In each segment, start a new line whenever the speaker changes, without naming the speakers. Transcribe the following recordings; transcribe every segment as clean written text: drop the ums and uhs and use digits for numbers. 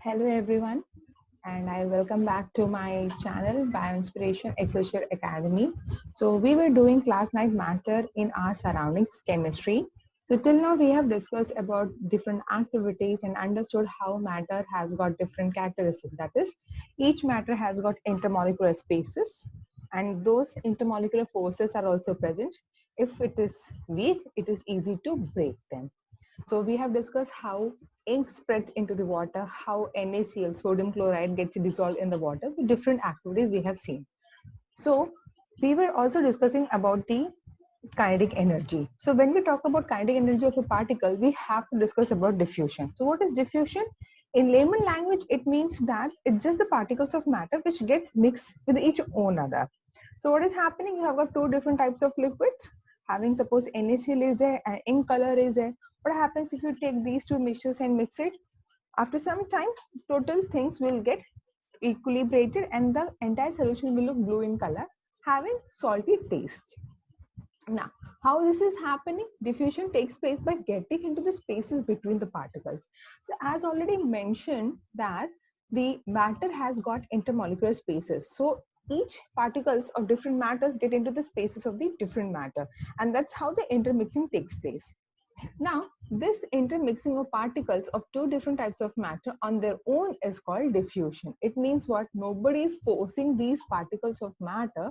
Hello everyone, and I welcome back to my channel Bioinspiration Excelsior Academy. So we were doing class 9 matter in our surroundings chemistry. So till now we have discussed about different activities and understood how matter has got different characteristics. That is, each matter has got intermolecular spaces, and those intermolecular forces are also present. If it is weak, it is easy to break them. So we have discussed how ink spreads into the water, how NaCl, sodium chloride, gets dissolved in the water. With different activities we have seen. So we were also discussing about the kinetic energy. So when we talk about kinetic energy of a particle, we have to discuss about diffusion. So what is diffusion? In layman language, it means that it's just the particles of matter which get mixed with each one another. So what is happening? You have got two different types of liquids. Having suppose NaCl is there and ink color is there. What happens if you take these two mixtures and mix it? After some time, total things will get equilibrated and the entire solution will look blue in color, having salty taste. Now, how this is happening? Diffusion takes place by getting into the spaces between the particles. So as already mentioned that the matter has got intermolecular spaces. So each particles of different matters get into the spaces of the different matter, and that's how the intermixing takes place. Now, this intermixing of particles of two different types of matter on their own is called diffusion. It means what? Nobody is forcing these particles of matter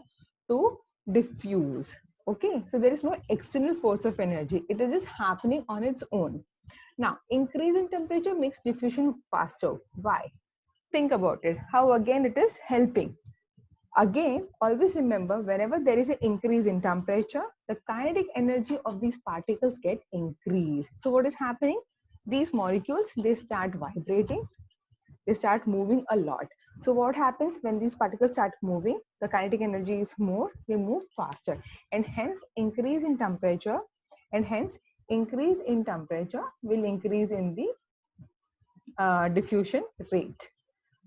to diffuse. Okay, so there is no external force of energy. It is just happening on its own. Now, increase in temperature makes diffusion faster. Why? Think about it. How again it is helping. Again, always remember, whenever there is an increase in temperature, the kinetic energy of these particles get increased. So what is happening? These molecules, they start vibrating, they start moving a lot. So what happens when these particles start moving? The kinetic energy is more, they move faster, and hence increase in temperature, and hence increase in temperature will increase in the diffusion rate.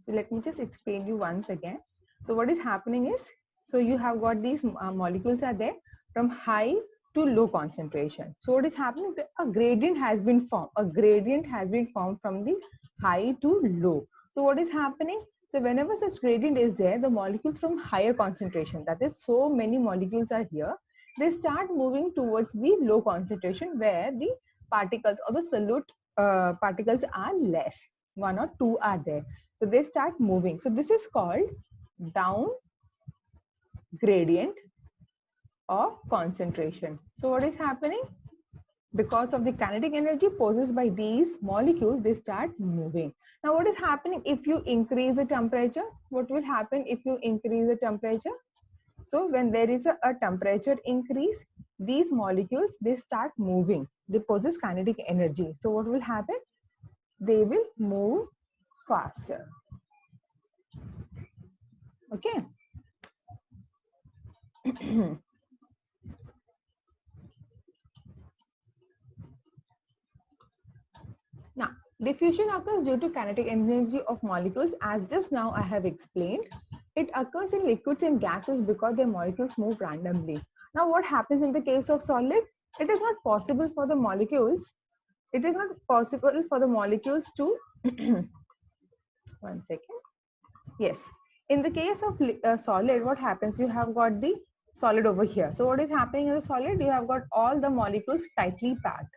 So let me just explain you once again. So what is happening is, so you have got these molecules are there from high to low concentration. So what is happening? A gradient has been formed. A gradient has been formed from the high to low. So what is happening? So whenever such gradient is there, the molecules from higher concentration, that is so many molecules are here, they start moving towards the low concentration where the particles or the solute particles are less. One or two are there. So they start moving. So this is called down gradient of concentration. So what is happening? Because of the kinetic energy possessed by these molecules, they start moving. Now what is happening if you increase the temperature? What will happen if you increase the temperature? So when there is a temperature increase, these molecules, they start moving. They possess kinetic energy. So what will happen? They will move faster. Okay. Now, diffusion occurs due to kinetic energy of molecules, as just now I have explained. It occurs in liquids and gases because their molecules move randomly. Now, what happens in the case of solid? It is not possible for the molecules. It is not possible for the molecules to one second. Yes. In the case of solid, what happens? You have got the solid over here. So what is happening in the solid? You have got all the molecules tightly packed.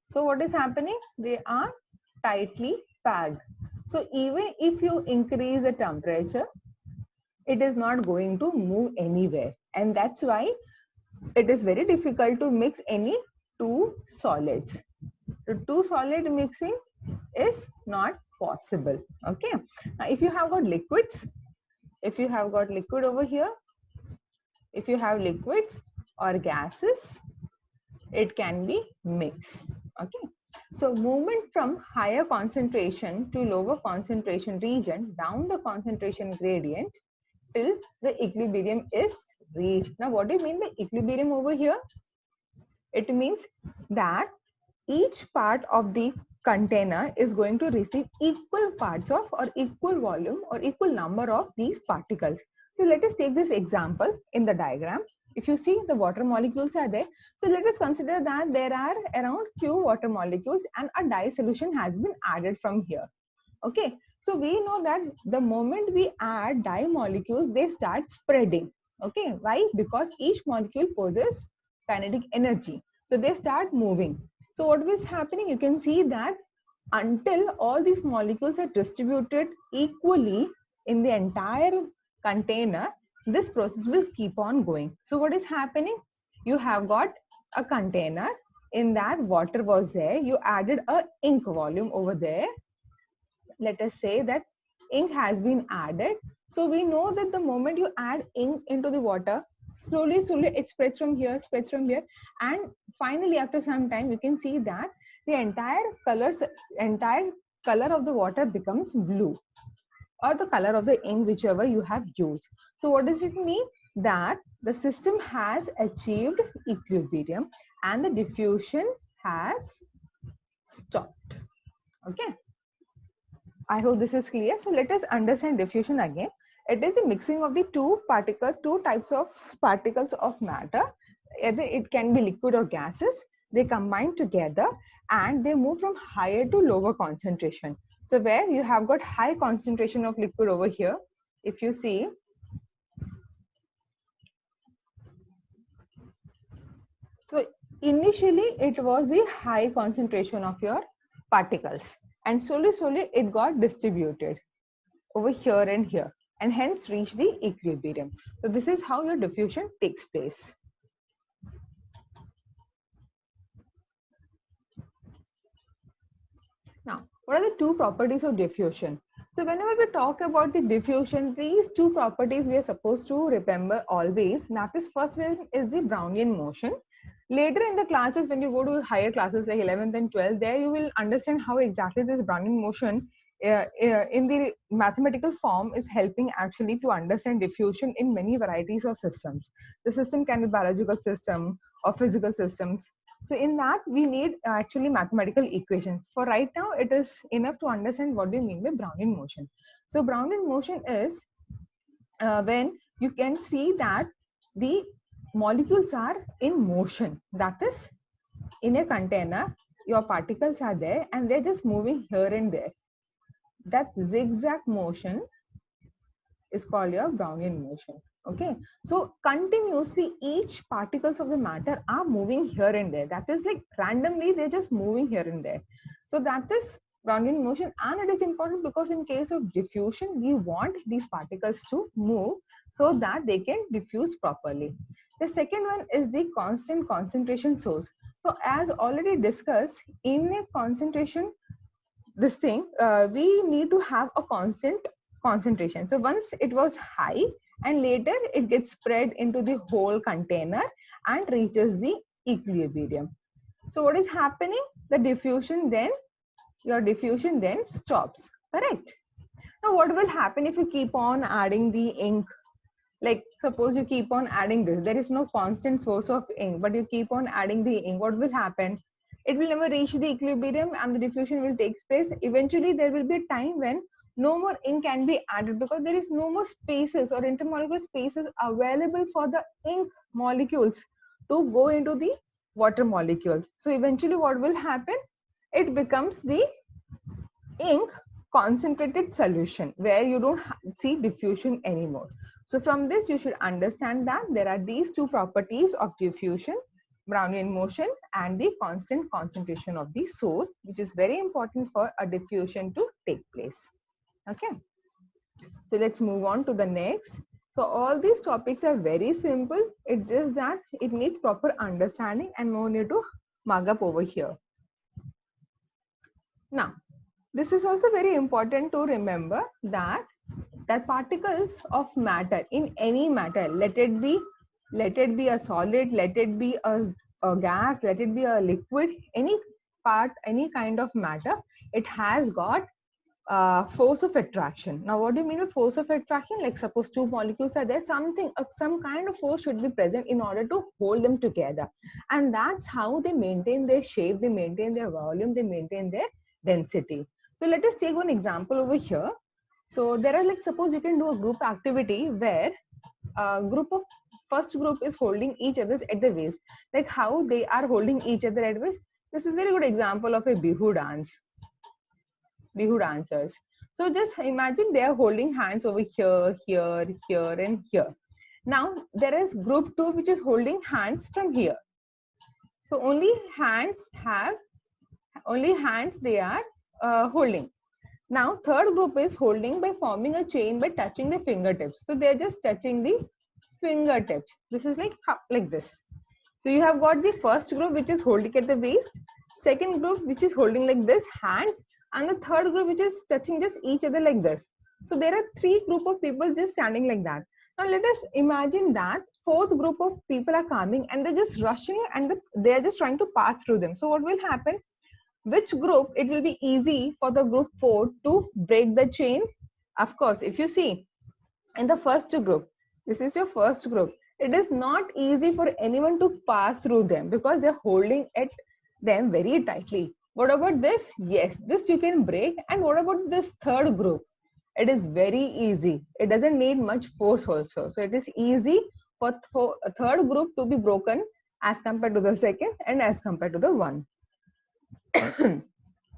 So what is happening? They are tightly packed. So even if you increase the temperature, it is not going to move anywhere. And that's why it is very difficult to mix any two solids. The two solid mixing is not possible. Okay. Now, if you have got liquids, if you have got liquid over here, if you have liquids or gases, it can be mixed. Okay. So movement from higher concentration to lower concentration region down the concentration gradient till the equilibrium is reached. Now, what do you mean by equilibrium over here? It means that each part of the container is going to receive equal parts of or equal volume or equal number of these particles. So let us take this example in the diagram. If you see the water molecules are there, so let us consider that there are around few water molecules and a dye solution has been added from here. Okay, so we know that the moment we add di molecules, they start spreading. Okay, why? Because each molecule possesses kinetic energy. So they start moving. So what is happening? You can see that until all these molecules are distributed equally in the entire container, this process will keep on going. So what is happening? You have got a container. In that water was there. You added a ink volume over there. Let us say that ink has been added. So we know that the moment you add ink into the water, slowly it spreads from here, and finally after some time you can see that the entire color of the water becomes blue, or the color of the ink, whichever you have used. So what does it mean? That the system has achieved equilibrium and the diffusion has stopped. Okay, I hope this is clear. So let us understand diffusion again. It is the mixing of the two types of particles of matter. Either it can be liquid or gases. They combine together and they move from higher to lower concentration. So where you have got high concentration of liquid over here, if you see, so initially it was the high concentration of your particles, and slowly it got distributed over here and here, and hence reach the equilibrium. So this is how your diffusion takes place. Now, what are the two properties of diffusion? So whenever we talk about the diffusion, these two properties we are supposed to remember always. That is, first one is the Brownian motion. Later in the classes, when you go to higher classes like 11th and 12th, there you will understand how exactly this Brownian motion in the mathematical form is helping actually to understand diffusion in many varieties of systems. The system can be biological system or physical systems. So in that we need actually mathematical equations. For right now, it is enough to understand what do you mean by Brownian motion. So Brownian motion is when you can see that the molecules are in motion. That is, in a container, your particles are there and they're just moving here and there. That zigzag motion is called your Brownian motion. Okay, so continuously each particles of the matter are moving here and there. That is like randomly they're just moving here and there. So that is Brownian motion, and it is important because in case of diffusion we want these particles to move so that they can diffuse properly. The second one is the constant concentration source. So as already discussed, in a concentration we need to have a constant concentration. So once it was high and later it gets spread into the whole container and reaches the equilibrium. So what is happening? The diffusion then, your diffusion then stops, correct? Now what will happen if you keep on adding the ink? Like suppose you keep on adding this, there is no constant source of ink, but you keep on adding the ink, what will happen? It will never reach the equilibrium and the diffusion will take place. Eventually there will be a time when no more ink can be added because there is no more spaces or intermolecular spaces available for the ink molecules to go into the water molecule. So eventually what will happen? It becomes the ink concentrated solution where you don't see diffusion anymore. So from this you should understand that there are these two properties of diffusion, Brownian motion and the constant concentration of the source, which is very important for a diffusion to take place. Okay, so let's move on to the next. So all these topics are very simple. It's just that it needs proper understanding and no need to mug up over here. Now, this is also very important to remember that particles of matter in any matter, let it be a solid, let it be a gas, let it be a liquid, any kind of matter, it has got force of attraction. Now what do you mean by force of attraction? Like suppose two molecules are there, some kind of force should be present in order to hold them together, and that's how they maintain their shape, they maintain their volume, they maintain their density. So let us take one example over here. So there are, like suppose you can do a group activity where a first group is holding each other at the waist. Like how they are holding each other at the waist. This is very good example of a Bihu dance. Bihu dancers. So just imagine they are holding hands over here, here, here, and here. Now there is group 2 which is holding hands from here. So only hands they are holding. Now third group is holding by forming a chain by touching the fingertips. So they are just touching the fingertips. This is like this. So you have got the first group which is holding at the waist, second group which is holding like this hands, and the third group which is touching just each other like this. So there are three group of people just standing like that. Now let us imagine that fourth group of people are coming and they're just rushing and they're just trying to pass through them. So what will happen? Which group, it will be easy for the group 4 to break the chain? Of course, if you see in the first group, this is your first group, it is not easy for anyone to pass through them because they're holding at them very tightly. What about this? Yes, this you can break. And what about this third group? It is very easy. It doesn't need much force also. So it is easy for a third group to be broken as compared to the second and as compared to the one.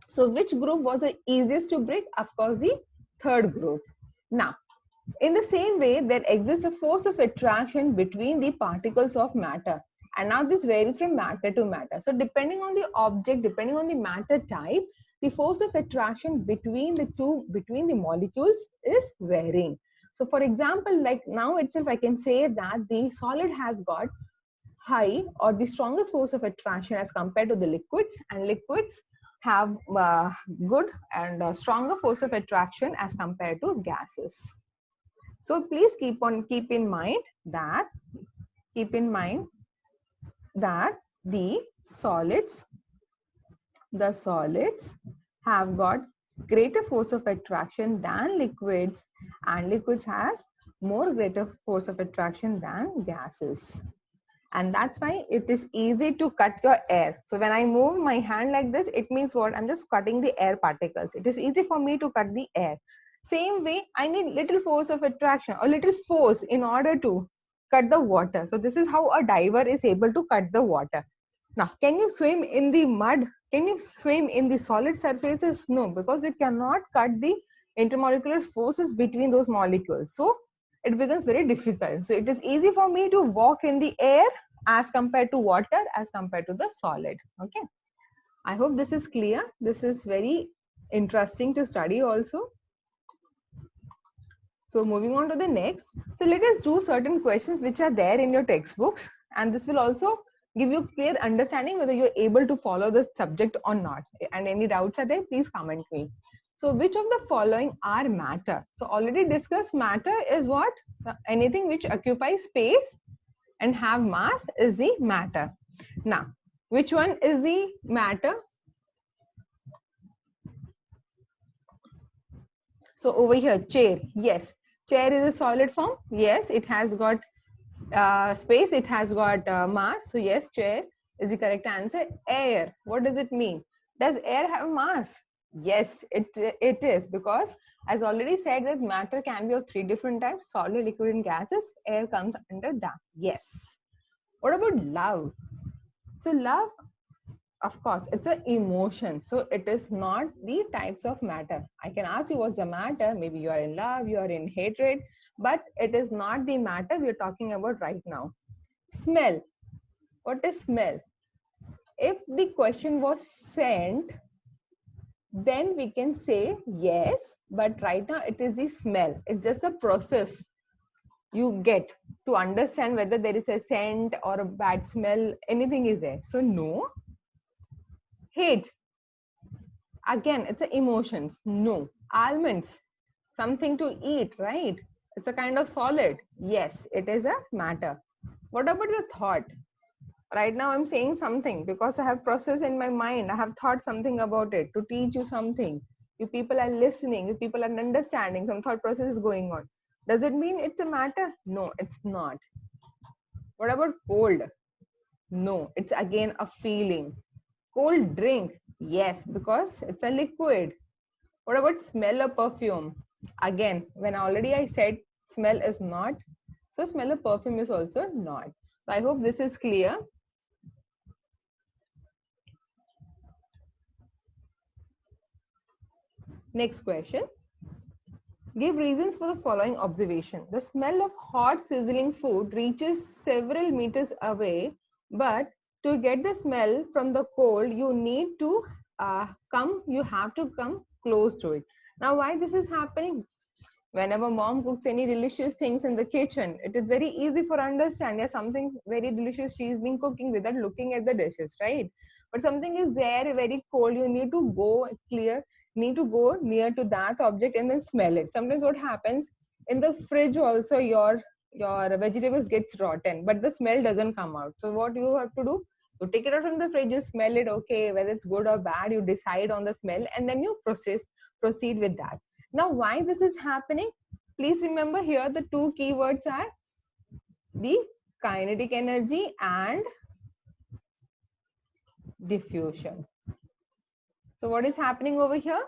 So which group was the easiest to break? Of course, the third group. Now, in the same way, there exists a force of attraction between the particles of matter. And now this varies from matter to matter. So depending on the object, depending on the matter type, the force of attraction between the molecules is varying. So for example, like now itself, I can say that the solid has got high or the strongest force of attraction as compared to the liquids, and liquids have good and stronger force of attraction as compared to gases. So please keep in mind that the solids have got greater force of attraction than liquids, and liquids has more greater force of attraction than gases. And that's why it is easy to cut your air. So when I move my hand like this, it means what? I'm just cutting the air particles. It is easy for me to cut the air. Same way, I need little force of attraction or little force in order to cut the water. So this is how a diver is able to cut the water. Now, can you swim in the mud? Can you swim in the solid surfaces? No, because you cannot cut the intermolecular forces between those molecules. So it becomes very difficult. So it is easy for me to walk in the air as compared to water, as compared to the solid. Okay. I hope this is clear. This is very interesting to study also. So moving on to the next. So let us do certain questions which are there in your textbooks, and this will also give you clear understanding whether you're able to follow the subject or not. And any doubts are there, please comment me. So which of the following are matter? So already discussed, matter is what? So anything which occupies space and have mass is the matter. Now, which one is the matter? So over here, chair. Yes, chair is a solid form. Yes, it has got space, it has got mass. So yes, chair is the correct answer. Air, what does it mean? Does air have mass? Yes, it is, because as already said that matter can be of three different types: solid, liquid, and gases. Air comes under that. Yes. What about love? So love, of course, it's an emotion. So it is not the types of matter. I can ask you what's the matter. Maybe you are in love, you are in hatred, but it is not the matter we are talking about right now. Smell. What is smell? If the question was sent, then we can say yes, but right now it is the smell. It's just a process you get to understand whether there is a scent or a bad smell, anything is there. So no. Hate. Again, it's a emotions. No. Almonds. Something to eat, right? It's a kind of solid. Yes, it is a matter. What about the thought? Right now I'm saying something because I have processed in my mind. I have thought something about it to teach you something. You people are listening. You people are understanding. Some thought process is going on. Does it mean it's a matter? No, it's not. What about cold? No, it's again a feeling. Cold drink? Yes, because it's a liquid. What about smell of perfume? Again, when already I said smell is not, so smell of perfume is also not. So I hope this is clear. Next question. Give reasons for the following observation. The smell of hot sizzling food reaches several meters away, but to get the smell from the cold, you need to you have to come close to it. Now, why this is happening? Whenever mom cooks any delicious things in the kitchen, it is very easy for understand, yeah, something very delicious she's been cooking without looking at the dishes, right? But something is there very cold, you need to go near to that object and then smell it. Sometimes what happens in the fridge also, your vegetables gets rotten, but the smell doesn't come out. So what you have to do, you take it out from the fridge, you smell it, okay, whether it's good or bad, you decide on the smell, and then you proceed with that. Now, why this is happening? Please remember here the two keywords are the kinetic energy and diffusion. So what is happening over here?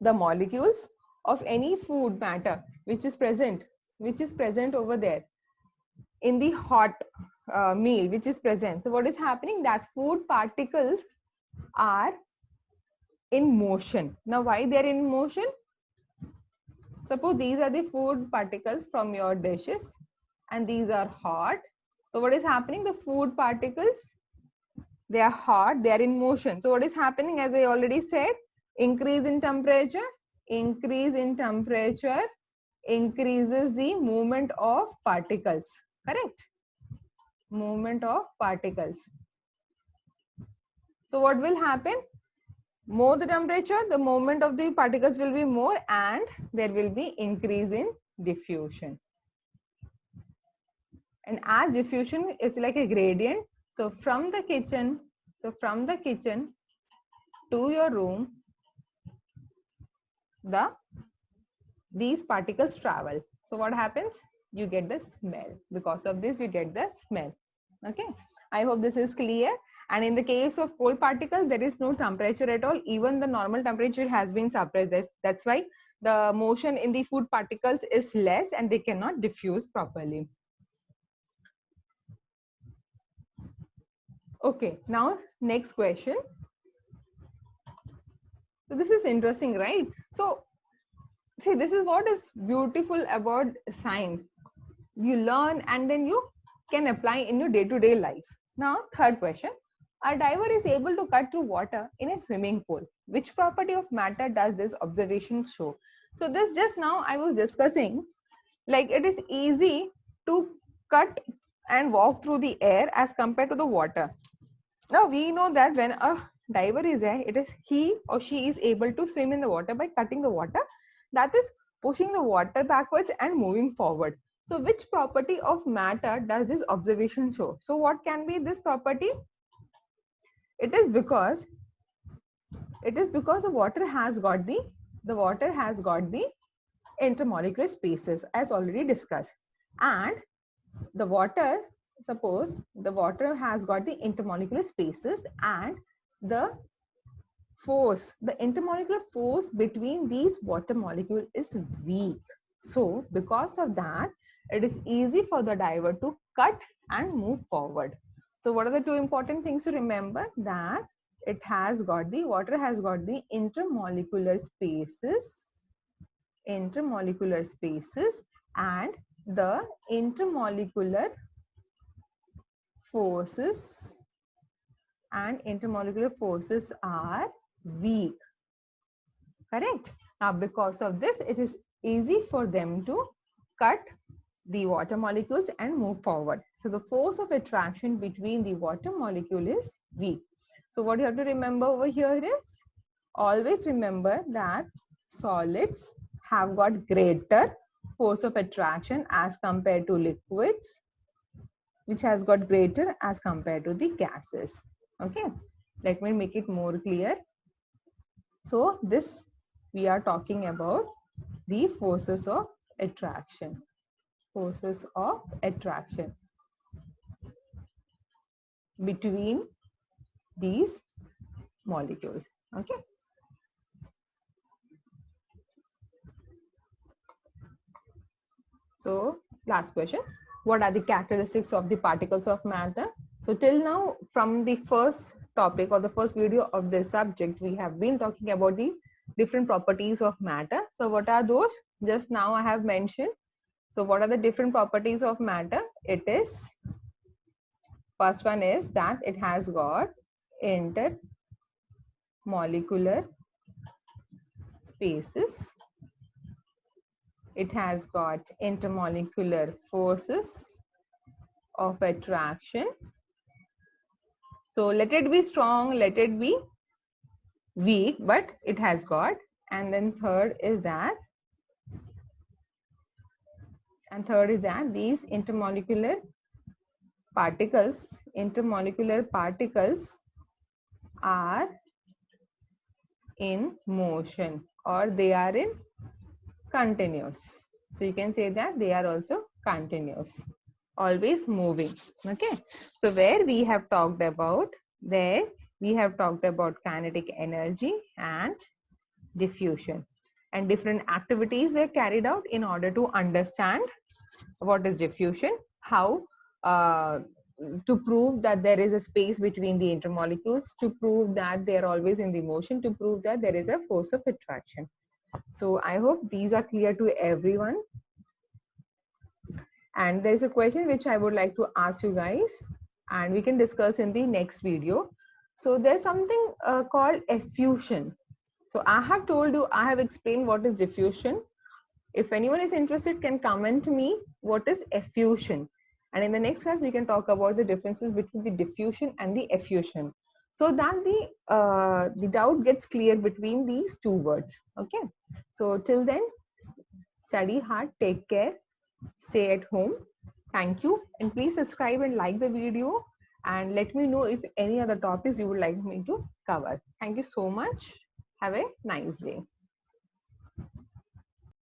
The molecules of any food matter which is present over there in the hot meal which is present. So what is happening? That food particles are in motion. Now, why they are in motion? Suppose these are the food particles from your dishes and these are hot. So what is happening? The food particles, they are hot, they are in motion. So what is happening, as I already said, increase in temperature increases the movement of particles, correct? Movement of particles. So what will happen? More the temperature, the movement of the particles will be more and there will be increase in diffusion. And as diffusion is like a gradient, so from the kitchen to your room, these particles travel. So what happens? You get the smell. Because of this, you get the smell. Okay. I hope this is clear. And in the case of cold particles, there is no temperature at all. Even the normal temperature has been suppressed. That's why the motion in the food particles is less and they cannot diffuse properly. Okay, now next question. So this is interesting, right? So see, this is what is beautiful about science. You learn and then you can apply in your day-to-day life. Now, third question. A diver is able to cut through water in a swimming pool. Which property of matter does this observation show? So this just now I was discussing, like it is easy to cut and walk through the air as compared to the water. Now we know that when a diver is there, it is he or she is able to swim in the water by cutting the water, that is pushing the water backwards and moving forward. So which property of matter does this observation show? So what can be this property? It is because the water has got the intermolecular spaces as already discussed, and the water, suppose the water has got the intermolecular spaces and the intermolecular force between these water molecules is weak. So because of that, it is easy for the diver to cut and move forward. So what are the two important things to remember? That water has got the intermolecular spaces and the intermolecular forces are weak, correct? Now because of this, it is easy for them to cut the water molecules and move forward. So the force of attraction between the water molecule is weak. So what you have to remember over here is, always remember that solids have got greater force of attraction as compared to liquids, which has got greater as compared to the gases. Okay, let me make it more clear. So this, we are talking about the forces of attraction. Between these molecules. Okay. So last question. What are the characteristics of the particles of matter? So till now, from the first topic or the first video of this subject, we have been talking about the different properties of matter. So what are those? Just now I have mentioned. So what are the different properties of matter? It is, first one is that it has got intermolecular spaces. It has got intermolecular forces of attraction. So let it be strong, let it be weak, but it has got. And then third is that these intermolecular particles are in motion, or they are in continuous. So you can say that they are also continuous, always moving. Okay. So where we have talked about, kinetic energy and diffusion, and different activities were carried out in order to understand what is diffusion, how to prove that there is a space between the intermolecules, to prove that they are always in the motion, to prove that there is a force of attraction. So I hope these are clear to everyone. And there is a question which I would like to ask you guys, and we can discuss in the next video. So there's something called effusion. So I have told you, I have explained what is diffusion. If anyone is interested, can comment me what is effusion. And in the next class, we can talk about the differences between the diffusion and the effusion, so that the doubt gets clear between these two words. Okay. So till then, study hard, take care, stay at home. Thank you. And please subscribe and like the video. And let me know if any other topics you would like me to cover. Thank you so much. Have a nice day.